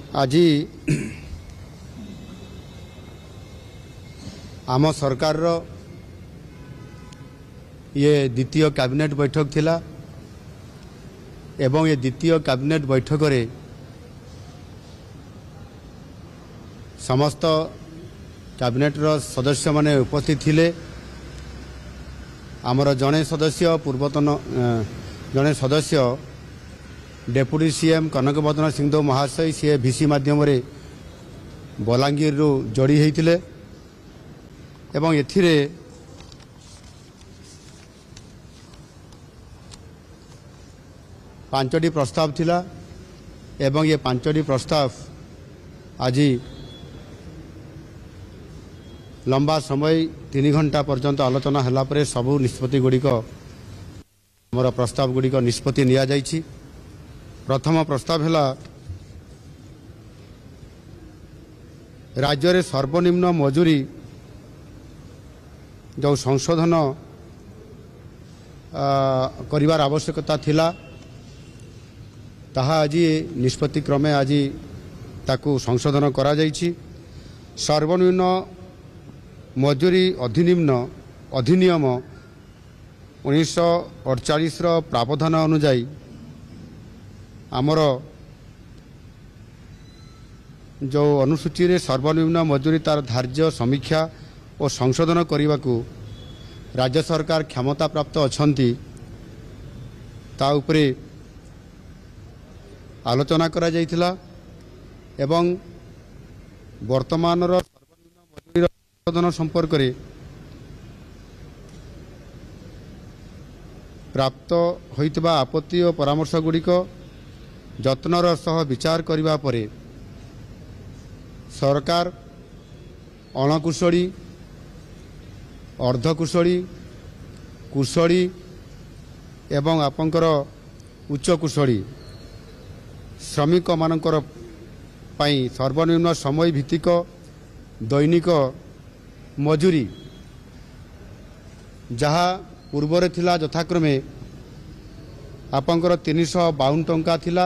आज आम सरकार ये द्वितीय कैबिनेट बैठक थिला एवं ये द्वितीय कैबिनेट बैठक रे समस्त कैबिनेट सदस्य माने उपस्थित थिले। आमर जड़े सदस्य पूर्वतन जड़े सदस्य डेप्यूटी सीएम कनकवदन सिंहदेव महाशय सी भिसी माध्यम बलांगीर जोड़ी होते एवं एथिरे पांचटी प्रस्ताव थिला एवं ये पांचटी प्रस्ताव आज लंबा समय 3 घंटा पर्यंत आलोचना हला परे सबु निष्पत्ति गुड़िक मोर प्रस्ताव गुड़िक निष्पत्ति निया जाइछि। प्रथम प्रस्ताव है राज्य रे सर्वनिम्न मजूरी जो संशोधन करिवार आवश्यकता थिला ताहा आज निष्पत्ति क्रमे आज ताकू संशोधन करा जाइछि। सर्वनिम्न मजूरी अधिनियम 1948 प्रावधान अनुजाई आमर जो अनुसूची रे सर्वनिम्न मजूरी तार धार्य समीक्षा और संशोधन करने को राज्य सरकार क्षमता प्राप्त अछंती ता उपरे आलोचना करा जाइथिला एवं वर्तमान सर्वनिम्न मजूरी संशोधन संपर्क रे प्राप्त होइतबा आपत्ति और परामर्श गुड़िक जत्नर सह विचार करिबा परे सरकार अणकुशली अर्धकुशली कुशली एवं आपंकर उच्च कुशली श्रमिक मानकर पाई सर्वनिम्न समय भित्तिक दैनिक मजूरी जहाँ पूर्व थिला यथाक्रमे आपंकर 352 टंका थिला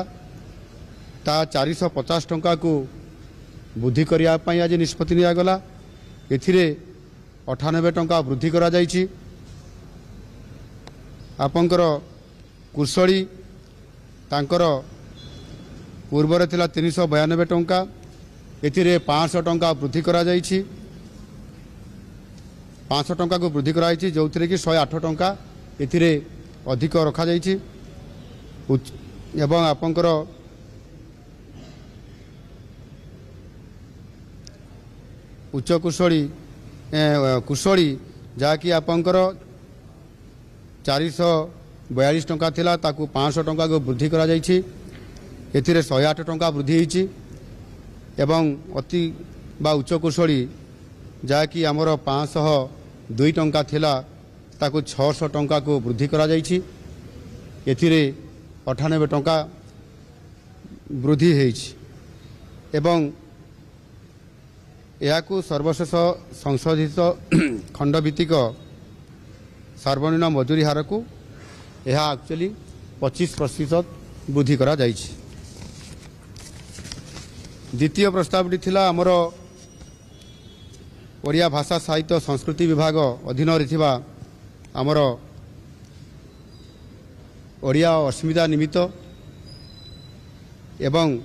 ता 450 टंका को वृद्धि करिया पई आज निष्पत्ति निया गला। एथिरे 98 टंका वृद्धि करा जाइछि। आपंकर कुशली तांकर पूर्व थिला 392 टंका एथिरे 500 टंका वृद्धि करा जाइछि। 500 टंका को वृद्धि करा जाइछि जो कि 108 टंका एथिरे अधिक रखा जाइछि। एवं आपंकर उच्च कुशली जहाँकि आपंकर 442 टंका थिला ताकू 500 टंका को वृद्धि करा जाइछि। एथिरे 108 टंका वृद्धि होइछि एवं अति बा उच्च कुशली जहाँकि आमर 502 टंका थिला ताकू 600 टंका को वृद्धि करा जाइछि। एथिरे 98 टंका वृद्धि होइछि एवं याकू सर्वशेष संशोधित खंडभित्तिक सर्वनिम्न मजूरी हार को यह एक्चुअली 25% वृद्धि करा जाइछि। द्वितीय प्रस्तावटी थिला आमर ओडिया भाषा साहित्य संस्कृति विभाग अधीन रहिथिबा आमर ओडिया अस्मिता निमित्त एवं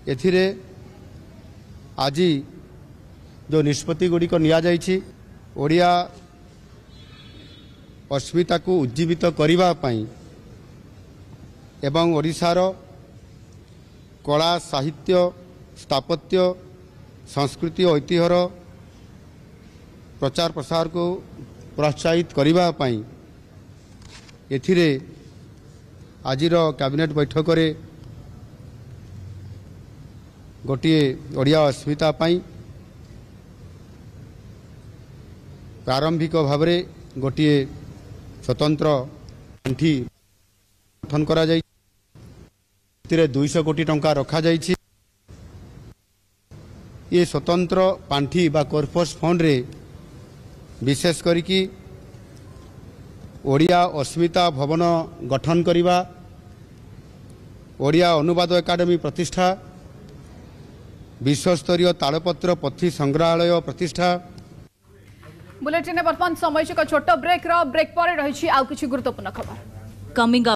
एथिरे आज जो निष्पत्ति गुड़िक निया जाइछि ओडिया अस्मिता को उज्जीवित करिबा पई एवं ओडिशार कला साहित्य स्थापत्य संस्कृति और ऐतिह्यर प्रचार प्रसार को प्रोत्साहित करिबा पई एथिरे आजिर कैबिनेट बैठक रे गोटे ओडिया अस्मिता पाई प्रारंभिक भाव में गोटे स्वतंत्र पांठी गठन करा जाय 200 कोटी टंका रखा जाइछि। ये स्वतंत्र पांठी बा कॉर्पस फंड रे विशेष करिकी ओडिया अस्मिता भवन गठन करिबा ओडिया अनुवाद एकाडेमी प्रतिष्ठा, विश्वस्तरीय तालपत्र पथी संग्रहालय प्रतिष्ठा। बुलेटिन वर्तमान समय छोट ब्रेक पर रही आउ किछि गुरुत्वपूर्ण खबर कमिंग